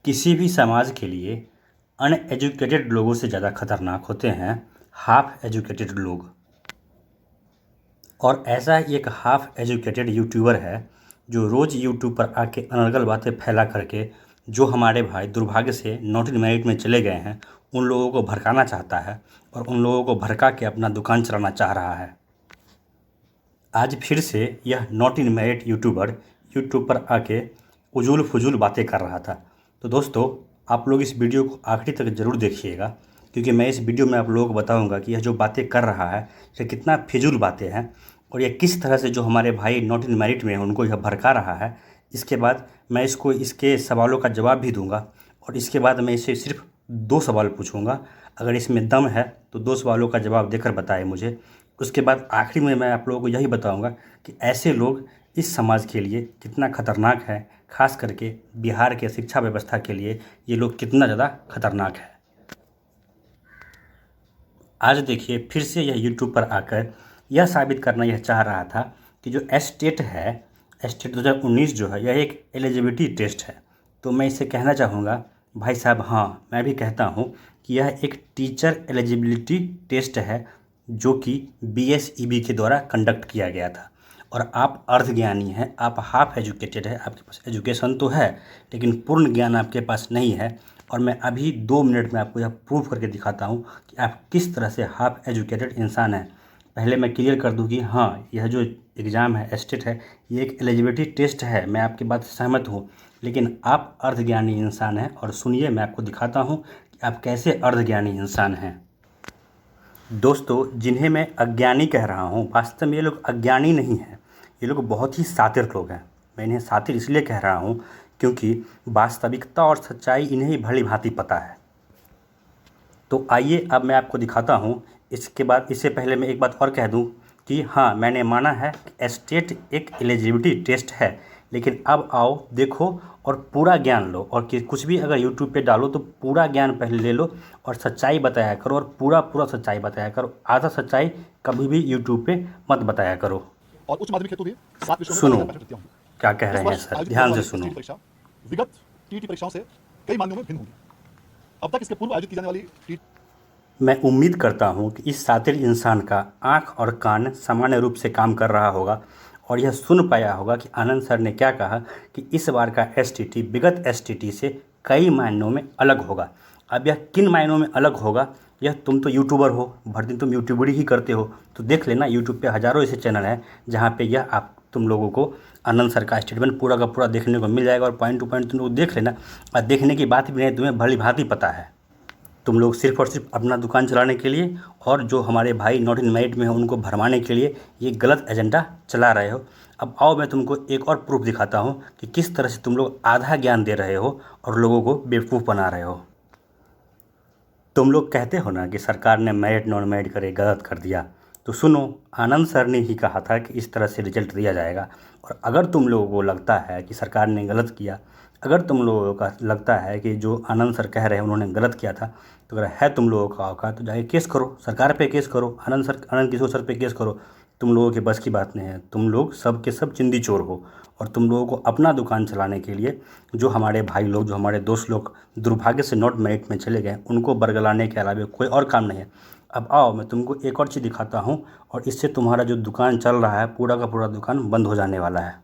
किसी भी समाज के लिए अनएजुकेटेड लोगों से ज़्यादा खतरनाक होते हैं हाफ एजुकेटेड लोग। और ऐसा ही एक हाफ एजुकेटेड यूट्यूबर है जो रोज़ यूट्यूब पर आके अनर्गल बातें फैला करके जो हमारे भाई दुर्भाग्य से नॉट इन मेरिट में चले गए हैं उन लोगों को भड़काना चाहता है और उन लोगों को भड़का के अपना दुकान चलाना चाह रहा है। आज फिर से यह not in merit YouTuber YouTube पर आके उजूल फजूल बातें कर रहा था। तो दोस्तों, आप लोग इस वीडियो को आखिरी तक ज़रूर देखिएगा, क्योंकि मैं इस वीडियो में आप लोगों को बताऊंगा कि यह जो बातें कर रहा है यह कितना फिजूल बातें हैं और यह किस तरह से जो हमारे भाई नॉट इन मेरिट में हैं उनको यह भड़का रहा है। इसके बाद मैं इसको इसके सवालों का जवाब भी दूंगा और इसके बाद मैं इसे सिर्फ 2 सवाल पूछूंगा। अगर इसमें दम है तो 2 सवालों का जवाब देकर बताए मुझे। उसके बाद आखिरी में मैं आप लोगों को यही बताऊंगा कि ऐसे लोग इस समाज के लिए कितना खतरनाक है, खास करके बिहार के शिक्षा व्यवस्था के लिए ये लोग कितना ज़्यादा खतरनाक है। आज देखिए फिर से यह यूट्यूब पर आकर यह साबित करना यह चाह रहा था कि जो एस्टेट है, एस्टेट 2019 जो है, यह एक एलिजिबिलिटी टेस्ट है। तो मैं इसे कहना चाहूँगा भाई साहब, हाँ मैं भी कहता हूँ कि यह एक टीचर एलिजिबिलिटी टेस्ट है जो कि BSEB के द्वारा कंडक्ट किया गया था। और आप अर्धज्ञानी हैं, आप हाफ एजुकेटेड है, आपके पास एजुकेशन तो है लेकिन पूर्ण ज्ञान आपके पास नहीं है। और मैं अभी 2 मिनट में आपको यह प्रूव करके दिखाता हूँ कि आप किस तरह से हाफ एजुकेटेड इंसान हैं। पहले मैं क्लियर कर दूँ कि हाँ, यह जो एग्ज़ाम है, एस्टेट है, ये एक एलिजिबिलिटी टेस्ट है। मैं आपकी बात से सहमत हूँ, लेकिन आप अर्धज्ञानी इंसान हैं। और सुनिए, मैं आपको दिखाता हूँ कि आप कैसे अर्धज्ञानी इंसान हैं। दोस्तों, जिन्हें मैं अज्ञानी कह रहा हूँ, वास्तव में ये लोग अज्ञानी नहीं हैं, ये लोग बहुत ही शातिर लोग हैं। मैं इन्हें शातिर इसलिए कह रहा हूँ क्योंकि वास्तविकता और सच्चाई इन्हें भली भांति पता है। तो आइए अब मैं आपको दिखाता हूँ। इसके बाद, इससे पहले मैं एक बात और कह दूँ कि हाँ, मैंने माना है कि एस्टेट एक एलिजिबिलिटी टेस्ट है, लेकिन अब आओ देखो और पूरा ज्ञान लो। और कि कुछ भी अगर यूट्यूब पे डालो तो पूरा ज्ञान पहले ले लो और सच्चाई बताया करो, और पूरा पूरा सच्चाई बताया करो। आधा सच्चाई कभी भी यूट्यूब पे मत बताया करो। और उच्च माध्यमिक हेतु भी 7 विषयों में सुनो 50% रिक्तियां होंगी। क्या कह इस रहे हैं वर्ष सर, आयोजित ध्यान होने से वाली सुनो। STT परीक्षा विगत TET परीक्षाओं से कई मायनों में भिन्न होगी। अब तक इसके पूर्व आयोजित की जाने वाली TET मैं उम्मीद करता हूँ कि इस शातिर इंसान का आँख और कान सामान्य रूप से काम कर रहा होगा और यह सुन पाया होगा कि आनंद सर ने क्या कहा कि इस बार का STT विगत STT से कई मायनों में अलग होगा। अब यह किन मायनों में अलग होगा, यह तुम तो यूट्यूबर हो, भर दिन तुम यूट्यूबरी ही करते हो, तो देख लेना। यूट्यूब पे हज़ारों ऐसे चैनल हैं जहाँ पे यह आप तुम लोगों को आनंद सर का स्टेटमेंट पूरा का पूरा देखने को मिल जाएगा और पॉइंट टू पॉइंट तुम लोग देख लेना। और देखने की बात भी नहीं, तुम्हें भली भांति पता है। तुम लोग सिर्फ़ और सिर्फ अपना दुकान चलाने के लिए और जो हमारे भाई नॉट इन मेरिट में हैं उनको भरमाने के लिए ये गलत एजेंडा चला रहे हो। अब आओ मैं तुमको एक और प्रूफ दिखाता हूँ कि किस तरह से तुम लोग आधा ज्ञान दे रहे हो और लोगों को बेवकूफ़ बना रहे हो। तुम लोग कहते हो ना कि सरकार ने मेरिट नॉन मेरिट करे गलत कर दिया, तो सुनो, आनंद सर ने ही कहा था कि इस तरह से रिजल्ट दिया जाएगा। और अगर तुम लोगों को लगता है कि सरकार ने गलत किया, अगर तुम लोगों का लगता है कि जो आनंद सर कह रहे हैं उन्होंने गलत किया था, तो अगर है तुम लोगों का औकात तो जाके केस करो, सरकार पे केस करो, आनंद किशोर सर पे केस करो। तुम लोगों के बस की बात नहीं है। तुम लोग सब के सब चिंदी चोर हो और तुम लोगों को अपना दुकान चलाने के लिए जो हमारे भाई लोग, जो हमारे दोस्त लोग दुर्भाग्य से नॉट मेरिट में चले गए, उनको बरगलाने के अलावा कोई और काम नहीं है। अब आओ मैं तुमको एक और चीज़ दिखाता हूँ और इससे तुम्हारा जो दुकान चल रहा है पूरा का पूरा दुकान बंद हो जाने वाला है।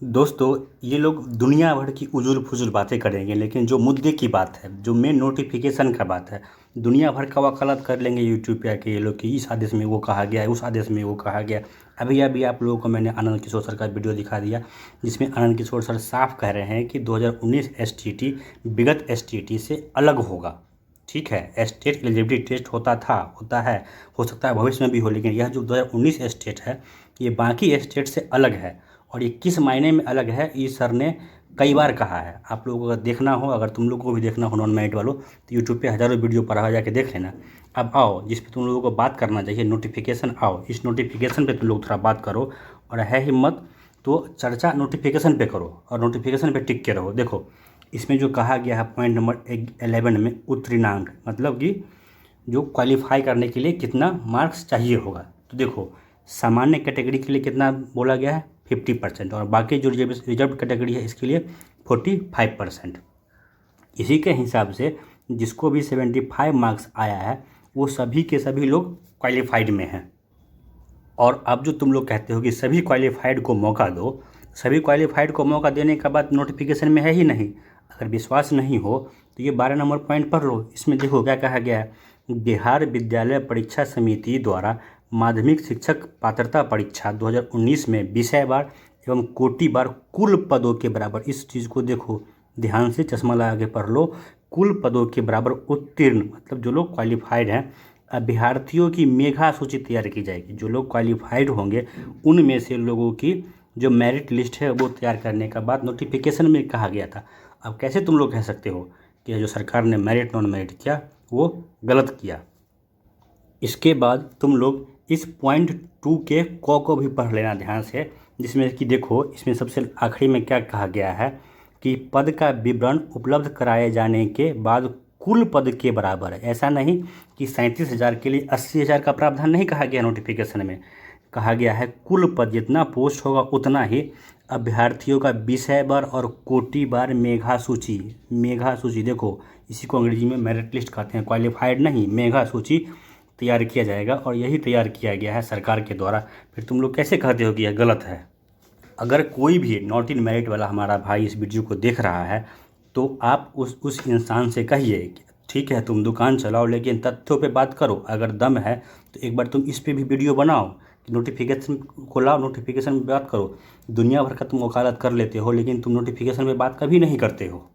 दोस्तों, ये लोग दुनिया भर की उजुल फुजुल बातें करेंगे, लेकिन जो मुद्दे की बात है, जो मेन नोटिफिकेशन का बात है, दुनिया भर का वकालत कर लेंगे यूट्यूब पे आके ये लोग कि इस आदेश में वो कहा गया है, उस आदेश में वो कहा गया। अभी अभी आप लोगों को मैंने आनंद किशोर सर का वीडियो दिखा दिया जिसमें आनंद किशोर सर साफ कह रहे हैं कि 2019 STT विगत STT से अलग होगा। ठीक है, एस्टेट एलिजिबिलिटी टेस्ट होता था, होता है, हो सकता है भविष्य में भी हो, लेकिन यह जो 2019 एस्टेट है ये बाकी एस्टेट से अलग है। और ये किस मायने में अलग है ये सर ने कई बार कहा है। आप लोगों को अगर देखना हो, अगर तुम लोगों को भी देखना हो नॉन मेरिट वालों, तो यूट्यूब पे हज़ारों वीडियो पड़ा जाके देख लेना। अब आओ जिस पे तुम लोगों को बात करना चाहिए, नोटिफिकेशन, आओ इस नोटिफिकेशन पे तुम लोग थोड़ा बात करो। और है हिम्मत तो चर्चा नोटिफिकेशन पे करो और नोटिफिकेशन पे टिक के रहो। देखो इसमें जो कहा गया है पॉइंट नंबर 11 में, उत्तीर्णांक मतलब कि जो क्वालिफाई करने के लिए कितना मार्क्स चाहिए होगा। तो देखो सामान्य कैटेगरी के लिए कितना बोला गया है, 50%, और बाकी जो रिजर्व कैटेगरी है इसके लिए 45%। इसी के हिसाब से जिसको भी 75 मार्क्स आया है वो सभी के सभी लोग क्वालिफाइड में हैं। और अब जो तुम लोग कहते हो कि सभी क्वालिफाइड को मौका दो, सभी क्वालिफाइड को मौका देने का बाद नोटिफिकेशन में है ही नहीं। अगर विश्वास नहीं हो तो ये 12 नंबर पॉइंट पढ़ लो। इसमें देखो क्या कहा गया है, बिहार विद्यालय परीक्षा समिति द्वारा माध्यमिक शिक्षक पात्रता परीक्षा 2019 में विषयवार एवं कोटिवार कुल पदों के बराबर, इस चीज़ को देखो ध्यान से, चश्मा लगा के पढ़ लो, कुल पदों के बराबर उत्तीर्ण मतलब जो लोग क्वालिफाइड हैं, अभ्यर्थियों की मेघा सूची तैयार की जाएगी। जो लोग क्वालिफाइड होंगे उनमें से लोगों की जो मेरिट लिस्ट है वो तैयार करने का बाद नोटिफिकेशन में कहा गया था। अब कैसे तुम लोग कह सकते हो कि जो सरकार ने मेरिट नॉन मेरिट किया वो गलत किया। इसके बाद तुम लोग इस पॉइंट 2 के को भी पढ़ लेना ध्यान से, जिसमें कि देखो इसमें सबसे आखिरी में क्या कहा गया है कि पद का विवरण उपलब्ध कराए जाने के बाद कुल पद के बराबर है। ऐसा नहीं कि 37,000 के लिए 80,000 का प्रावधान नहीं कहा गया, नोटिफिकेशन में कहा गया है कुल पद, जितना पोस्ट होगा उतना ही अभ्यर्थियों का विषयवार और कोटिवार मेघा सूची, मेघा सूची देखो इसी को अंग्रेजी में मेरिट लिस्ट कहते हैं, क्वालिफाइड नहीं, मेघा सूची तैयार किया जाएगा और यही तैयार किया गया है सरकार के द्वारा। फिर तुम लोग कैसे कहते हो कि यह गलत है। अगर कोई भी नॉट इन मेरिट वाला हमारा भाई इस वीडियो को देख रहा है तो आप उस इंसान से कहिए कि ठीक है तुम दुकान चलाओ लेकिन तथ्यों पे बात करो। अगर दम है तो एक बार तुम इस पे भी वीडियो बनाओ कि नोटिफिकेशन को लाओ, नोटिफिकेशन पे बात करो। दुनिया भर का तुम वकालत कर लेते हो लेकिन तुम नोटिफिकेशन पे बात कभी नहीं करते हो।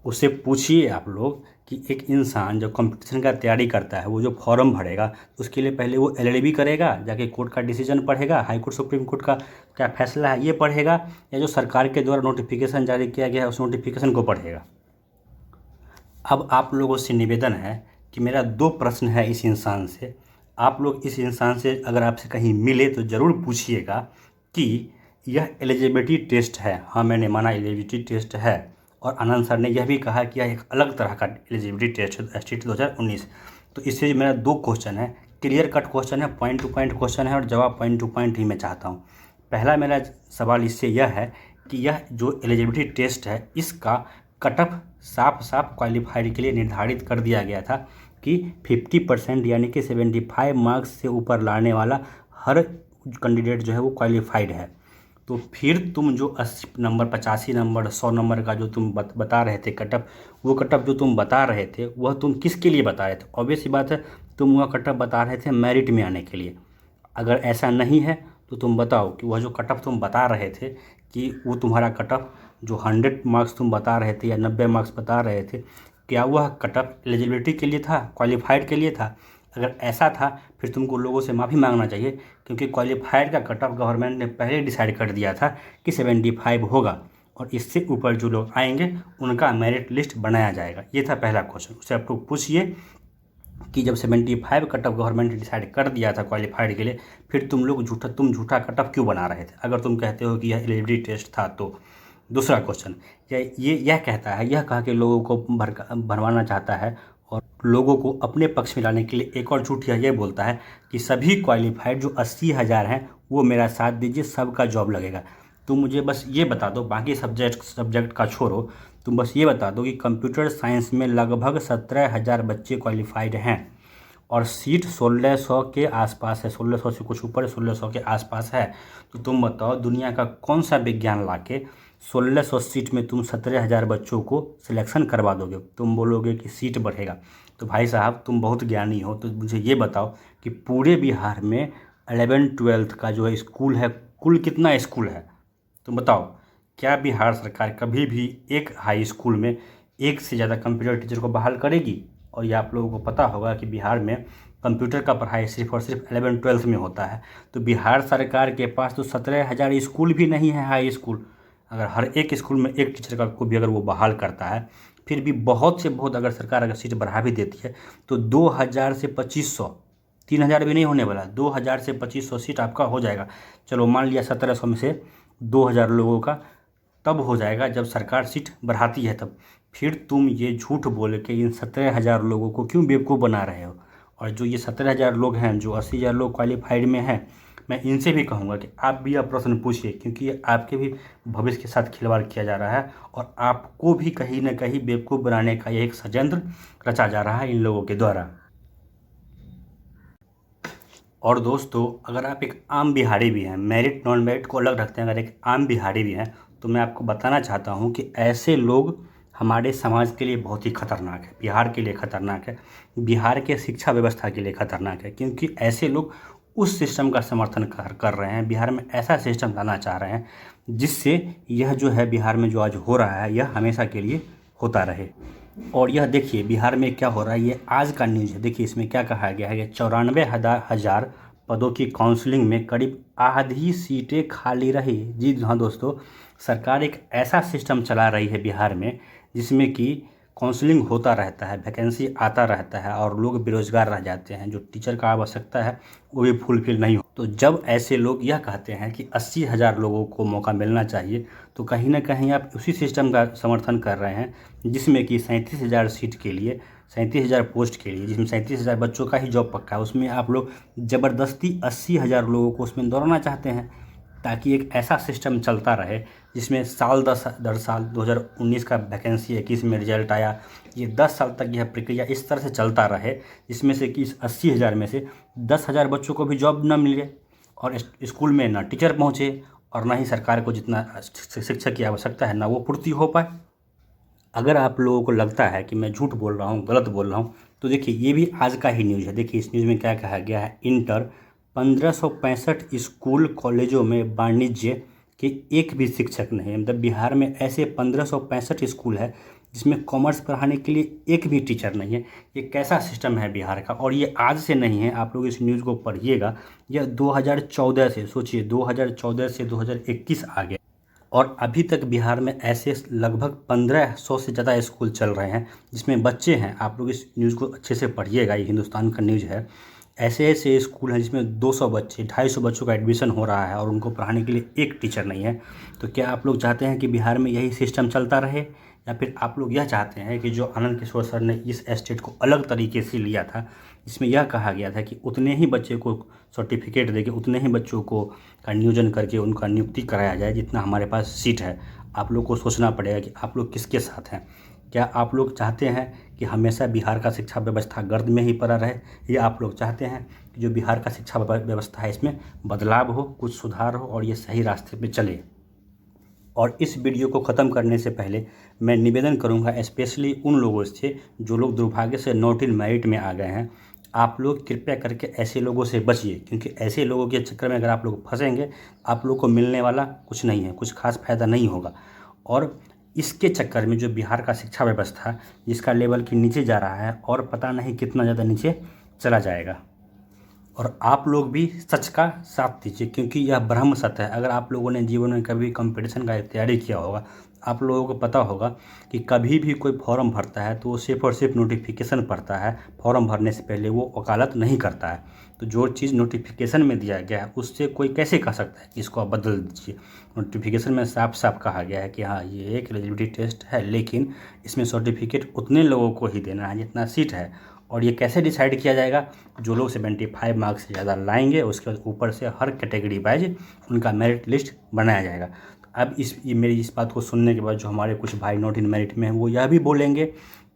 उससे पूछिए आप लोग कि एक इंसान जब कंपटीशन का तैयारी करता है वो जो फॉर्म भरेगा उसके लिए पहले वो LLB करेगा, जाके कोर्ट का डिसीजन पढ़ेगा, हाई कोर्ट सुप्रीम कोर्ट का क्या फैसला है ये पढ़ेगा, या जो सरकार के द्वारा नोटिफिकेशन जारी किया गया है उस नोटिफिकेशन को पढ़ेगा। अब आप लोगों से निवेदन है कि मेरा 2 प्रश्न है इस इंसान से। आप लोग इस इंसान से अगर आपसे कहीं मिले तो ज़रूर पूछिएगा कि यह एलिजिबिलिटी टेस्ट है। हाँ मैंने माना एलिजिबिलिटी टेस्ट है, और आनंद सर ने यह भी कहा कि यह एक अलग तरह का एलिजिबिलिटी टेस्ट है STT 2019। तो इससे मेरा 2 क्वेश्चन है, क्लियर कट क्वेश्चन है, पॉइंट टू पॉइंट क्वेश्चन है और जवाब पॉइंट टू पॉइंट ही मैं चाहता हूँ। पहला मेरा सवाल इससे यह है कि यह जो एलिजिबिलिटी टेस्ट है इसका कट ऑफ साफ साफ क्वालिफाइड के लिए निर्धारित कर दिया गया था कि 50% यानी कि 75 मार्क्स से ऊपर लाने वाला हर कैंडिडेट जो है वो क्वालिफाइड है। तो फिर तुम जो 80 नंबर 85 नंबर 100 नंबर का जो तुम बता रहे थे कट ऑफ, वो कट ऑफ जो तुम बता रहे थे वह तुम किसके लिए बता रहे थे? ऑब्वियस सी बात है तुम वह कट ऑफ बता रहे थे मेरिट में आने के लिए। अगर ऐसा नहीं है तो तुम बताओ कि वह जो कट ऑफ तुम बता रहे थे कि वो तुम्हारा कट ऑफ जो 100 मार्क्स तुम बता रहे थे या 90 मार्क्स बता रहे थे, क्या वह कट ऑफ एलिजिबिलिटी के लिए था, क्वालिफाइड के लिए था? अगर ऐसा था फिर तुमको लोगों से माफ़ी मांगना चाहिए, क्योंकि क्वालिफाइड का कट ऑफ गवर्नमेंट ने पहले डिसाइड कर दिया था कि 75 होगा और इससे ऊपर जो लोग आएंगे उनका मेरिट लिस्ट बनाया जाएगा। ये था पहला क्वेश्चन। उससे आप लोग पूछिए कि जब 75 कट ऑफ गवर्नमेंट ने डिसाइड कर दिया था क्वालिफाइड के लिए, फिर तुम लोग झूठा कट ऑफ क्यों बना रहे थे अगर तुम कहते हो कि यह एलिजिबिलिटी टेस्ट था तो? दूसरा क्वेश्चन यह कहता है, यह कह के लोगों को भरवाना चाहता है और लोगों को अपने पक्ष में लाने के लिए एक और झूठ यह बोलता है कि सभी क्वालिफाइड जो 80,000 हैं वो मेरा साथ दीजिए, सबका जॉब लगेगा। तुम मुझे बस ये बता दो, बाकी सब्जेक्ट का छोड़ो, तुम बस ये बता दो कि कंप्यूटर साइंस में लगभग 17,000 बच्चे क्वालिफाइड हैं और सीट 1600 के आसपास है, 1600 से कुछ ऊपर 1600 के आसपास है। तो तुम बताओ दुनिया का कौन सा विज्ञान लाके 1600 सीट में तुम 17,000 बच्चों को सिलेक्शन करवा दोगे? तुम बोलोगे कि सीट बढ़ेगा। तो भाई साहब तुम बहुत ज्ञानी हो, तो मुझे ये बताओ कि पूरे बिहार में 11-12 का जो है स्कूल है, कुल कितना स्कूल है? तुम बताओ, क्या बिहार सरकार कभी भी एक हाई स्कूल में एक से ज़्यादा कंप्यूटर टीचर को बहाल करेगी? और ये आप लोगों को पता होगा कि बिहार में कंप्यूटर का पढ़ाई सिर्फ और सिर्फ 11-12 में होता है। तो बिहार सरकार के पास तो 17,000 स्कूल भी नहीं है हाई स्कूल। अगर हर एक स्कूल में एक टीचर को भी अगर वो बहाल करता है, फिर भी बहुत से बहुत अगर सरकार अगर सीट बढ़ा भी देती है तो 2,000 से 2,500, 3,000 भी नहीं होने वाला, 2,000 से 2,500 सीट आपका हो जाएगा। चलो मान लिया 1700 में से 2,000 लोगों का तब हो जाएगा जब सरकार सीट बढ़ाती है तब। फिर तुम ये झूठ बोल के इन 17,000 लोगों को क्यों बेवकूफ़ बना रहे हो? और जो ये 17,000 लोग हैं, जो 80,000 लोग क्वालिफाइड में हैं, मैं इनसे भी कहूँगा कि आप भी यह प्रश्न पूछिए, क्योंकि ये आपके भी भविष्य के साथ खिलवाड़ किया जा रहा है और आपको भी कहीं ना कहीं बेवकूफ़ बनाने का यह एक षड्यंत्र रचा जा रहा है इन लोगों के द्वारा। और दोस्तों, अगर आप एक आम बिहारी भी हैं, मेरिट नॉन मेरिट को अलग रखते हैं, अगर एक आम बिहारी भी हैं, तो मैं आपको बताना चाहता हूं कि ऐसे लोग हमारे समाज के लिए बहुत ही खतरनाक है, बिहार के लिए खतरनाक है, बिहार के शिक्षा व्यवस्था के लिए खतरनाक है, क्योंकि ऐसे लोग उस सिस्टम का समर्थन कर रहे हैं, बिहार में ऐसा सिस्टम लाना चाह रहे हैं जिससे यह जो है बिहार में जो आज हो रहा है यह हमेशा के लिए होता रहे। और यह देखिए बिहार में क्या हो रहा है, ये आज का न्यूज़ है। देखिए इसमें क्या कहा गया है कि 94,000 पदों की काउंसलिंग में करीब आधी सीटें खाली रही। जी हाँ दोस्तों, सरकार एक ऐसा सिस्टम चला रही है बिहार में जिसमें कि काउंसलिंग होता रहता है, वैकेंसी आता रहता है और लोग बेरोजगार रह जाते हैं, जो टीचर का आवश्यकता है वो भी फुलफिल नहीं हो। तो जब ऐसे लोग यह कहते हैं कि 80,000 लोगों को मौका मिलना चाहिए, तो कहीं ना कहीं आप उसी सिस्टम का समर्थन कर रहे हैं जिसमें कि 37,000 सीट के लिए, 37,000 पोस्ट के लिए, जिसमें 37,000 बच्चों का ही जॉब पक्का है, उसमें आप लोग ज़बरदस्ती 80,000 लोगों को उसमें दौड़ाना चाहते हैं, ताकि एक ऐसा सिस्टम चलता रहे जिसमें साल दर साल 2019 का वैकेंसी 21 में रिजल्ट आया, ये 10 साल तक यह प्रक्रिया इस तरह से चलता रहे जिसमें से कि इस 80,000 में से 10,000 बच्चों को भी जॉब न मिले और स्कूल में ना टीचर पहुँचे और ना ही सरकार को जितना शिक्षक की आवश्यकता है ना वो पूर्ति हो पाए। अगर आप लोगों को लगता है कि मैं झूठ बोल रहा हूँ, गलत बोल रहा हूँ, तो देखिए ये भी आज का ही न्यूज़ है। देखिए इस न्यूज़ में क्या कहा गया है, इंटर 1565 स्कूल कॉलेजों में वाणिज्य के एक भी शिक्षक नहीं है। मतलब बिहार में ऐसे 1565 स्कूल है जिसमें कॉमर्स पढ़ाने के लिए एक भी टीचर नहीं है। ये कैसा सिस्टम है बिहार का, और ये आज से नहीं है, आप लोग इस न्यूज़ को पढ़िएगा, यह 2014 से, सोचिए 2014 से 2021 आ गया और अभी तक बिहार में ऐसे लगभग 1500 से ज़्यादा स्कूल चल रहे हैं जिसमें बच्चे हैं। आप लोग इस न्यूज़ को अच्छे से पढ़िएगा, ये हिंदुस्तान का न्यूज़ है। ऐसे ऐसे स्कूल हैं जिसमें 200 बच्चे, 250 बच्चों का एडमिशन हो रहा है और उनको पढ़ाने के लिए एक टीचर नहीं है। तो क्या आप लोग चाहते हैं कि बिहार में यही सिस्टम चलता रहे, या फिर आप लोग यह चाहते हैं कि जो आनंद किशोर सर ने इस स्टेट को अलग तरीके से लिया था, इसमें यह कहा गया था कि उतने ही बच्चे को सर्टिफिकेट देके उतने ही बच्चों को का नियोजन करके उनका नियुक्ति कराया जाए जितना हमारे पास सीट है। आप लोग को सोचना पड़ेगा कि आप लोग किसके साथ हैं। क्या आप लोग चाहते हैं कि हमेशा बिहार का शिक्षा व्यवस्था गर्द में ही पड़ा रहे, या आप लोग चाहते हैं कि जो बिहार का शिक्षा व्यवस्था है इसमें बदलाव हो, कुछ सुधार हो और ये सही रास्ते पे चले। और इस वीडियो को ख़त्म करने से पहले मैं निवेदन करूंगा स्पेशली उन लोगों से जो लोग दुर्भाग्य से नॉट इन मेरिट में आ गए हैं, आप लोग कृपया करके ऐसे लोगों से बचिए, क्योंकि ऐसे लोगों के चक्कर में अगर आप लोग फंसेंगे, आप लोग को मिलने वाला कुछ नहीं है, कुछ खास फ़ायदा नहीं होगा। और इसके चक्कर में जो बिहार का शिक्षा व्यवस्था जिसका लेवल की नीचे जा रहा है और पता नहीं कितना ज़्यादा नीचे चला जाएगा। और आप लोग भी सच का साथ दीजिए, क्योंकि यह ब्रह्म सत्य है। अगर आप लोगों ने जीवन में कभी कंपटीशन का तैयारी किया होगा, आप लोगों को पता होगा कि कभी भी कोई फॉर्म भरता है तो वो सिर्फ और सिर्फ नोटिफिकेशन पढ़ता है, फॉर्म भरने से पहले वो वकालत नहीं करता है। तो जो चीज़ नोटिफिकेशन में दिया गया है उससे कोई कैसे कह सकता है कि इसको आप बदल दीजिए। नोटिफिकेशन में साफ साफ कहा गया है कि हाँ ये एक एलिजिबिलिटी टेस्ट है, लेकिन इसमें सर्टिफिकेट उतने लोगों को ही देना है जितना सीट है। और ये कैसे डिसाइड किया जाएगा, जो लोग 75 मार्क्स से ज़्यादा लाएंगे उसके बाद ऊपर से हर कैटेगरी वाइज उनका मेरिट लिस्ट बनाया जाएगा। अब ये मेरी इस बात को सुनने के बाद जो हमारे कुछ भाई नॉट इन मेरिट में हैं वो यह भी बोलेंगे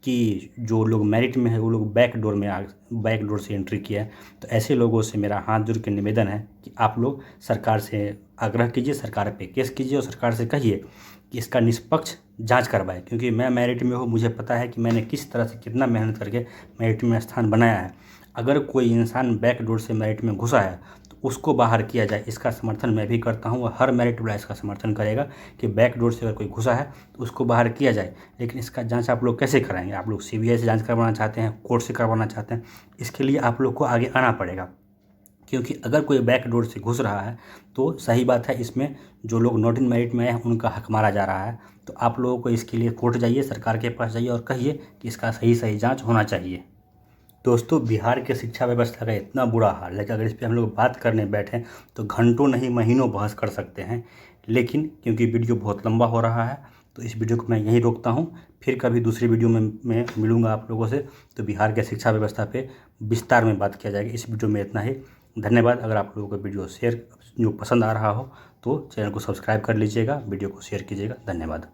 कि जो लोग मेरिट में है वो लोग बैक डोर से एंट्री किया है। तो ऐसे लोगों से मेरा हाथ जोड़ के निवेदन है कि आप लोग सरकार से आग्रह कीजिए, सरकार पे केस कीजिए और सरकार से कहिए कि इसका निष्पक्ष जांच करवाए, क्योंकि मैं मेरिट में हूँ, मुझे पता है कि मैंने किस तरह से कितना मेहनत करके मेरिट में स्थान बनाया है। अगर कोई इंसान बैक डोर से मेरिट में घुसा है तो उसको बाहर किया जाए, इसका समर्थन मैं भी करता हूँ और हर मेरिट वाला इसका समर्थन करेगा कि बैक डोर से अगर कोई घुसा है तो उसको बाहर किया जाए। लेकिन इसका जांच आप लोग कैसे कराएंगे? आप लोग CBI से जांच करवाना चाहते हैं, कोर्ट से करवाना चाहते हैं, इसके लिए आप लोग को आगे आना पड़ेगा। क्योंकि अगर कोई बैक डोर से घुस रहा है तो सही बात है, इसमें जो लोग नॉट इन मेरिट में आए हैं उनका हक मारा जा रहा है। तो आप लोगों को इसके लिए कोर्ट जाइए, सरकार के पास जाइए और कहिए कि इसका सही जांच होना चाहिए। दोस्तों, बिहार के शिक्षा व्यवस्था का इतना बुरा हाल है कि अगर इस पर हम लोग बात करने बैठें तो घंटों नहीं महीनों बहस कर सकते हैं। लेकिन क्योंकि वीडियो बहुत लंबा हो रहा है तो इस वीडियो को मैं यहीं रोकता हूँ। फिर कभी दूसरी वीडियो में मैं मिलूँगा आप लोगों से, तो बिहार के शिक्षा व्यवस्था पे विस्तार में बात किया जाएगा। इस वीडियो में इतना ही। धन्यवाद। अगर आप लोगों को वीडियो शेयर जो पसंद आ रहा हो तो चैनल को सब्सक्राइब कर लीजिएगा, वीडियो को शेयर कीजिएगा। धन्यवाद।